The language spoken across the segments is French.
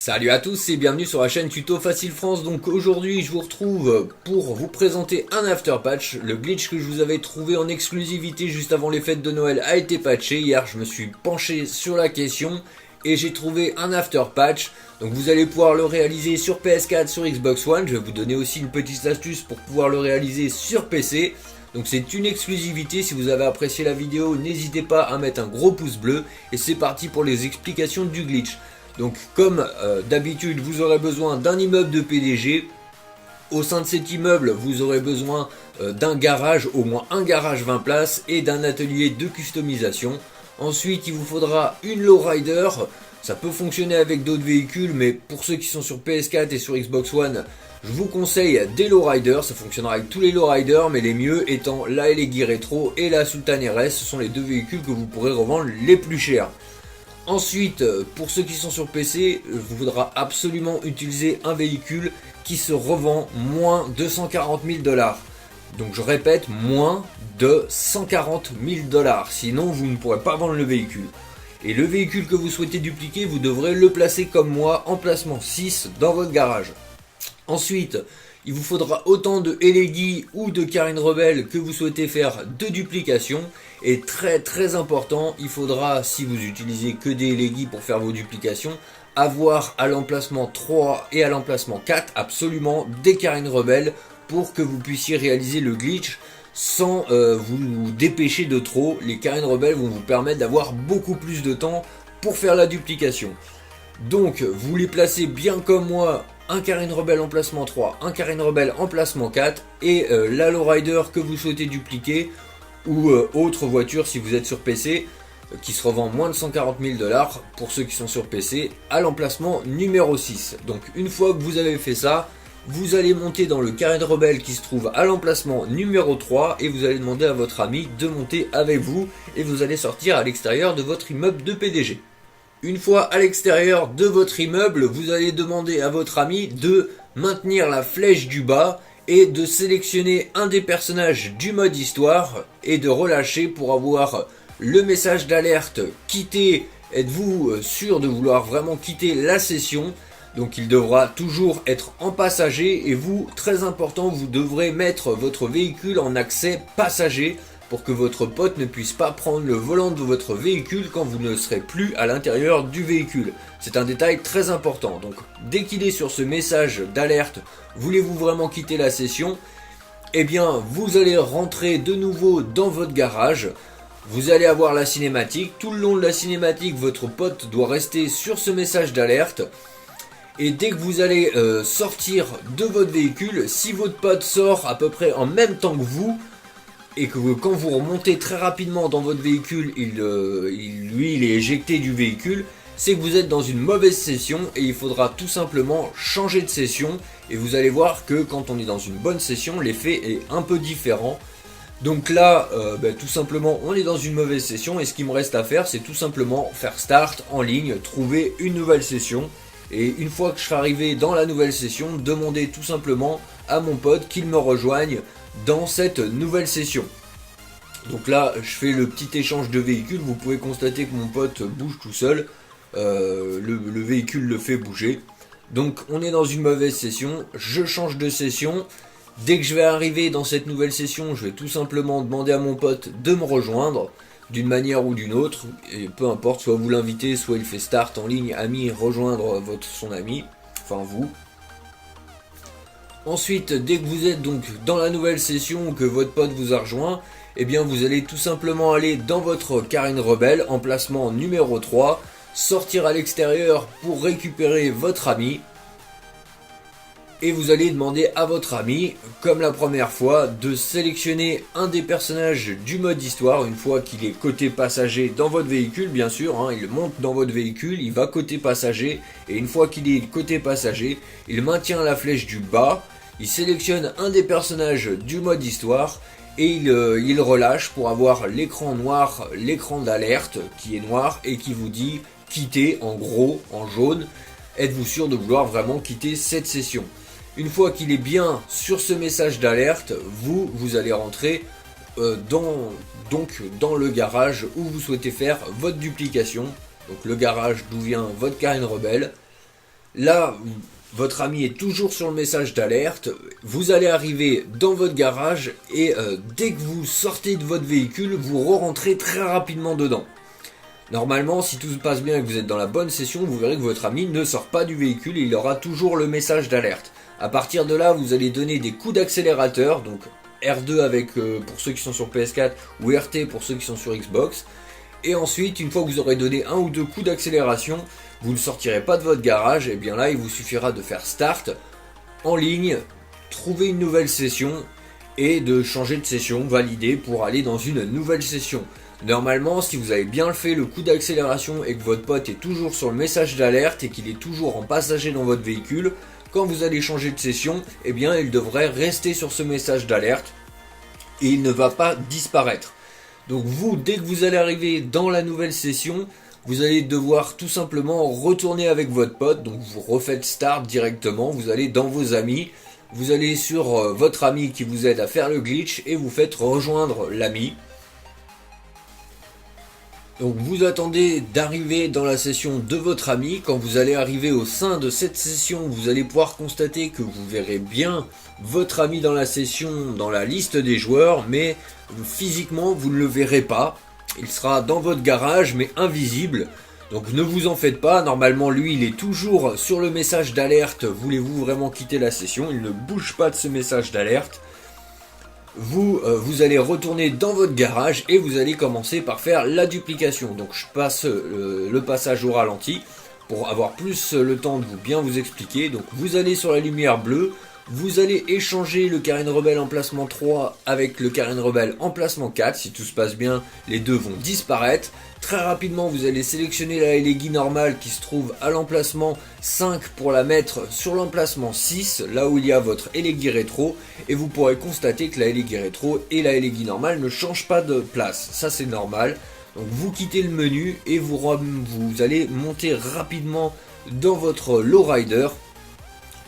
Salut à tous et bienvenue sur la chaîne Tuto Facile France. Donc aujourd'hui je vous retrouve pour vous présenter un after patch. Le glitch que je vous avais trouvé en exclusivité juste avant les fêtes de Noël a été patché. Hier je me suis penché sur la question et j'ai trouvé un after patch. Donc vous allez pouvoir le réaliser sur PS4, sur Xbox One. Je vais vous donner aussi une petite astuce pour pouvoir le réaliser sur PC. Donc c'est une exclusivité. Si vous avez apprécié la vidéo, n'hésitez pas à mettre un gros pouce bleu. Et c'est parti pour les explications du glitch. Donc comme d'habitude vous aurez besoin d'un immeuble de PDG. Au sein de cet immeuble vous aurez besoin d'un garage, au moins un garage 20 places et d'un atelier de customisation. Ensuite il vous faudra une lowrider. Ça peut fonctionner avec d'autres véhicules, mais pour ceux qui sont sur PS4 et sur Xbox One, je vous conseille des lowriders. Ça fonctionnera avec tous les lowriders, mais les mieux étant la LG Retro et la Sultan RS. Ce sont les deux véhicules que vous pourrez revendre les plus chers. Ensuite, pour ceux qui sont sur PC, il vous faudra absolument utiliser un véhicule qui se revend moins de 140 000 $. Donc je répète, moins de 140 000 $. Sinon, vous ne pourrez pas vendre le véhicule. Et le véhicule que vous souhaitez dupliquer, vous devrez le placer comme moi, en placement 6 dans votre garage. Ensuite, il vous faudra autant de Elegi ou de Carine Rebelle que vous souhaitez faire de duplication. Et très important, il faudra, si vous utilisez que des Elegi pour faire vos duplications, avoir à l'emplacement 3 et à l'emplacement 4 absolument des Carine Rebelle pour que vous puissiez réaliser le glitch sans vous dépêcher de trop. Les Carine Rebelle vont vous permettre d'avoir beaucoup plus de temps pour faire la duplication. Donc vous les placez bien comme moi, un Carine Rebelle en placement 3, un Carine Rebelle en placement 4 et la lowrider que vous souhaitez dupliquer ou autre voiture si vous êtes sur PC qui se revend moins de 140 000 $ pour ceux qui sont sur PC à l'emplacement numéro 6. Donc une fois que vous avez fait ça, vous allez monter dans le Carine Rebelle qui se trouve à l'emplacement numéro 3 et vous allez demander à votre ami de monter avec vous et vous allez sortir à l'extérieur de votre immeuble de PDG. Une fois à l'extérieur de votre immeuble, vous allez demander à votre ami de maintenir la flèche du bas et de sélectionner un des personnages du mode histoire et de relâcher pour avoir le message d'alerte quitter. Êtes-vous sûr de vouloir vraiment quitter la session? Donc il devra toujours être en passager et vous, très important, vous devrez mettre votre véhicule en accès passager pour que votre pote ne puisse pas prendre le volant de votre véhicule quand vous ne serez plus à l'intérieur du véhicule. C'est un détail très important. Donc dès qu'il est sur ce message d'alerte, voulez-vous vraiment quitter la session? Eh bien vous allez rentrer de nouveau dans votre garage. Vous allez avoir la cinématique. Tout le long de la cinématique, votre pote doit rester sur ce message d'alerte. Et dès que vous allez sortir de votre véhicule, si votre pote sort à peu près en même temps que vous, et que quand vous remontez très rapidement dans votre véhicule, il est éjecté du véhicule, c'est que vous êtes dans une mauvaise session et il faudra tout simplement changer de session. Et vous allez voir que quand on est dans une bonne session, l'effet est un peu différent. Donc là, tout simplement, on est dans une mauvaise session et ce qu'il me reste à faire, c'est tout simplement faire start en ligne, trouver une nouvelle session. Et une fois que je serai arrivé dans la nouvelle session, demander tout simplement à mon pote qu'il me rejoigne dans cette nouvelle session. Donc là je fais le petit échange de véhicules. Vous pouvez constater que mon pote bouge tout seul, le véhicule le fait bouger. Donc on est dans une mauvaise session, je change de session. Dès que je vais arriver dans cette nouvelle session, je vais tout simplement demander à mon pote de me rejoindre d'une manière ou d'une autre, et peu importe, soit vous l'invitez, soit il fait start en ligne, ami, rejoindre son ami, enfin vous. Ensuite, dès que vous êtes donc dans la nouvelle session ou que votre pote vous a rejoint, eh bien vous allez tout simplement aller dans votre Carine Rebelle, emplacement numéro 3, sortir à l'extérieur pour récupérer votre ami. Et vous allez demander à votre ami, comme la première fois, de sélectionner un des personnages du mode histoire, une fois qu'il est côté passager dans votre véhicule, bien sûr, hein, il monte dans votre véhicule, il va côté passager, et une fois qu'il est côté passager, il maintient la flèche du bas, il sélectionne un des personnages du mode histoire, et il relâche pour avoir l'écran noir, l'écran d'alerte qui est noir, et qui vous dit quitter, en gros, en jaune, êtes-vous sûr de vouloir vraiment quitter cette session? Une fois qu'il est bien sur ce message d'alerte, vous allez rentrer dans le garage où vous souhaitez faire votre duplication. Donc le garage d'où vient votre Carine Rebelle. Là, votre ami est toujours sur le message d'alerte, vous allez arriver dans votre garage et dès que vous sortez de votre véhicule, vous re-rentrez très rapidement dedans. Normalement, si tout se passe bien et que vous êtes dans la bonne session, vous verrez que votre ami ne sort pas du véhicule et il aura toujours le message d'alerte. À partir de là, vous allez donner des coups d'accélérateur, donc R2 avec pour ceux qui sont sur PS4 ou RT pour ceux qui sont sur Xbox. Et ensuite, une fois que vous aurez donné un ou deux coups d'accélération, vous ne sortirez pas de votre garage, et bien là, il vous suffira de faire Start, en ligne, trouver une nouvelle session et de changer de session, valider pour aller dans une nouvelle session. Normalement, si vous avez bien fait le coup d'accélération et que votre pote est toujours sur le message d'alerte et qu'il est toujours en passager dans votre véhicule, quand vous allez changer de session, eh bien il devrait rester sur ce message d'alerte et il ne va pas disparaître. Donc vous, dès que vous allez arriver dans la nouvelle session, vous allez devoir tout simplement retourner avec votre pote, donc vous refaites Start directement, vous allez dans vos amis, vous allez sur votre ami qui vous aide à faire le glitch et vous faites rejoindre l'ami. Donc vous attendez d'arriver dans la session de votre ami. Quand vous allez arriver au sein de cette session, vous allez pouvoir constater que vous verrez bien votre ami dans la session, dans la liste des joueurs, mais physiquement vous ne le verrez pas. Il sera dans votre garage mais invisible. Donc ne vous en faites pas, normalement lui il est toujours sur le message d'alerte. Voulez-vous vraiment quitter la session? Il ne bouge pas de ce message d'alerte. Vous allez retourner dans votre garage et vous allez commencer par faire la duplication. Donc je passe le passage au ralenti pour avoir plus le temps de bien vous expliquer. Donc vous allez sur la lumière bleue, vous allez échanger le Carène Rebelle emplacement 3 avec le Carène Rebelle emplacement 4. Si tout se passe bien, les deux vont disparaître. Très rapidement, vous allez sélectionner la Elegi normale qui se trouve à l'emplacement 5 pour la mettre sur l'emplacement 6, là où il y a votre Elegi rétro, et vous pourrez constater que la Elegi rétro et la Elegi normale ne changent pas de place. Ça c'est normal. Donc vous quittez le menu et vous allez monter rapidement dans votre lowrider.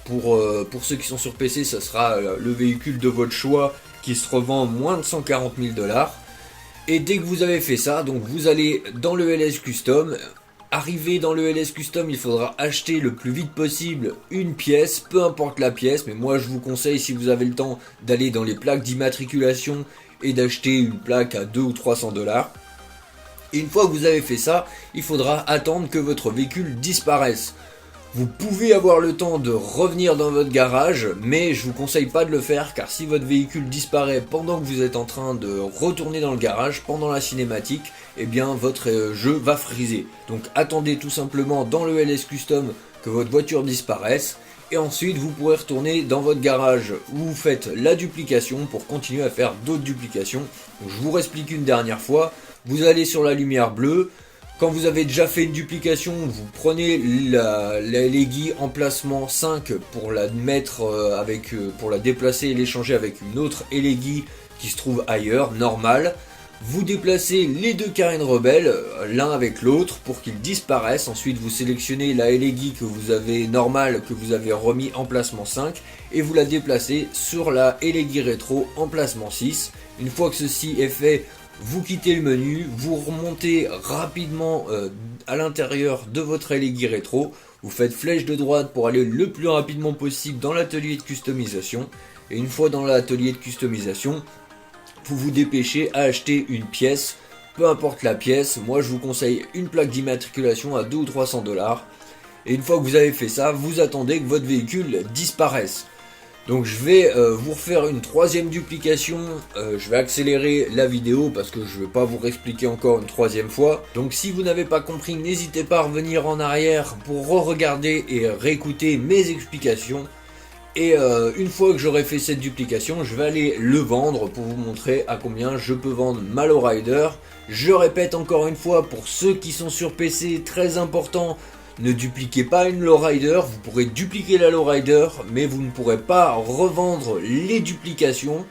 Pour ceux qui sont sur PC, ce sera le véhicule de votre choix qui se revend moins de 140 000 $. Et dès que vous avez fait ça, donc vous allez dans le LS Custom. Arrivé dans le LS Custom, il faudra acheter le plus vite possible une pièce, peu importe la pièce. Mais moi je vous conseille, si vous avez le temps, d'aller dans les plaques d'immatriculation et d'acheter une plaque à 200 ou 300 $. Et une fois que vous avez fait ça, il faudra attendre que votre véhicule disparaisse. Vous pouvez avoir le temps de revenir dans votre garage, mais je vous conseille pas de le faire car si votre véhicule disparaît pendant que vous êtes en train de retourner dans le garage, pendant la cinématique, eh bien votre jeu va freezer. Donc attendez tout simplement dans le LS Custom que votre voiture disparaisse et ensuite vous pourrez retourner dans votre garage où vous faites la duplication pour continuer à faire d'autres duplications. Donc, je vous réexplique une dernière fois, vous allez sur la lumière bleue. Quand vous avez déjà fait une duplication, vous prenez la Elegi emplacement 5 pour la mettre pour la déplacer et l'échanger avec une autre Elegi qui se trouve ailleurs, normale. Vous déplacez les deux Carène Rebelle l'un avec l'autre pour qu'ils disparaissent. Ensuite vous sélectionnez la Elegi que vous avez normale, que vous avez remis emplacement 5 et vous la déplacez sur la Elegi rétro emplacement 6. Une fois que ceci est fait, vous quittez le menu, vous remontez rapidement à l'intérieur de votre Elegi rétro, vous faites flèche de droite pour aller le plus rapidement possible dans l'atelier de customisation, et une fois dans l'atelier de customisation, vous vous dépêchez à acheter une pièce, peu importe la pièce. Moi je vous conseille une plaque d'immatriculation à 200 ou 300 $, et une fois que vous avez fait ça, vous attendez que votre véhicule disparaisse. Donc je vais vous refaire une troisième duplication, je vais accélérer la vidéo parce que je ne vais pas vous réexpliquer encore une troisième fois. Donc si vous n'avez pas compris, n'hésitez pas à revenir en arrière pour re-regarder et réécouter mes explications. Et une fois que j'aurai fait cette duplication, je vais aller le vendre pour vous montrer à combien je peux vendre ma lowrider. Je répète encore une fois, pour ceux qui sont sur PC, très important, ne dupliquez pas une lowrider, vous pourrez dupliquer la lowrider, mais vous ne pourrez pas revendre les duplications.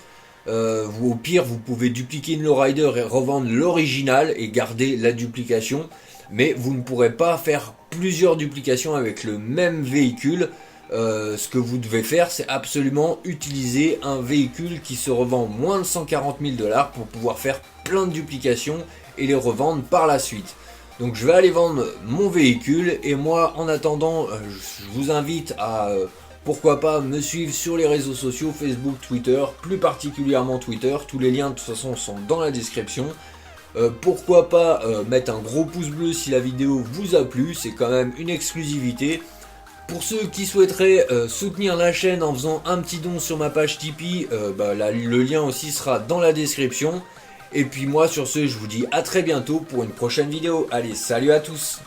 Au pire, vous pouvez dupliquer une lowrider et revendre l'original et garder la duplication, mais vous ne pourrez pas faire plusieurs duplications avec le même véhicule. Ce que vous devez faire, c'est absolument utiliser un véhicule qui se revend moins de 140 000 $ pour pouvoir faire plein de duplications et les revendre par la suite. Donc je vais aller vendre mon véhicule et moi en attendant je vous invite à pourquoi pas me suivre sur les réseaux sociaux, Facebook, Twitter, plus particulièrement Twitter, tous les liens de toute façon sont dans la description. Pourquoi pas mettre un gros pouce bleu si la vidéo vous a plu, c'est quand même une exclusivité. Pour ceux qui souhaiteraient soutenir la chaîne en faisant un petit don sur ma page Tipeee, le lien aussi sera dans la description. Et puis moi sur ce, je vous dis à très bientôt pour une prochaine vidéo. Allez, salut à tous!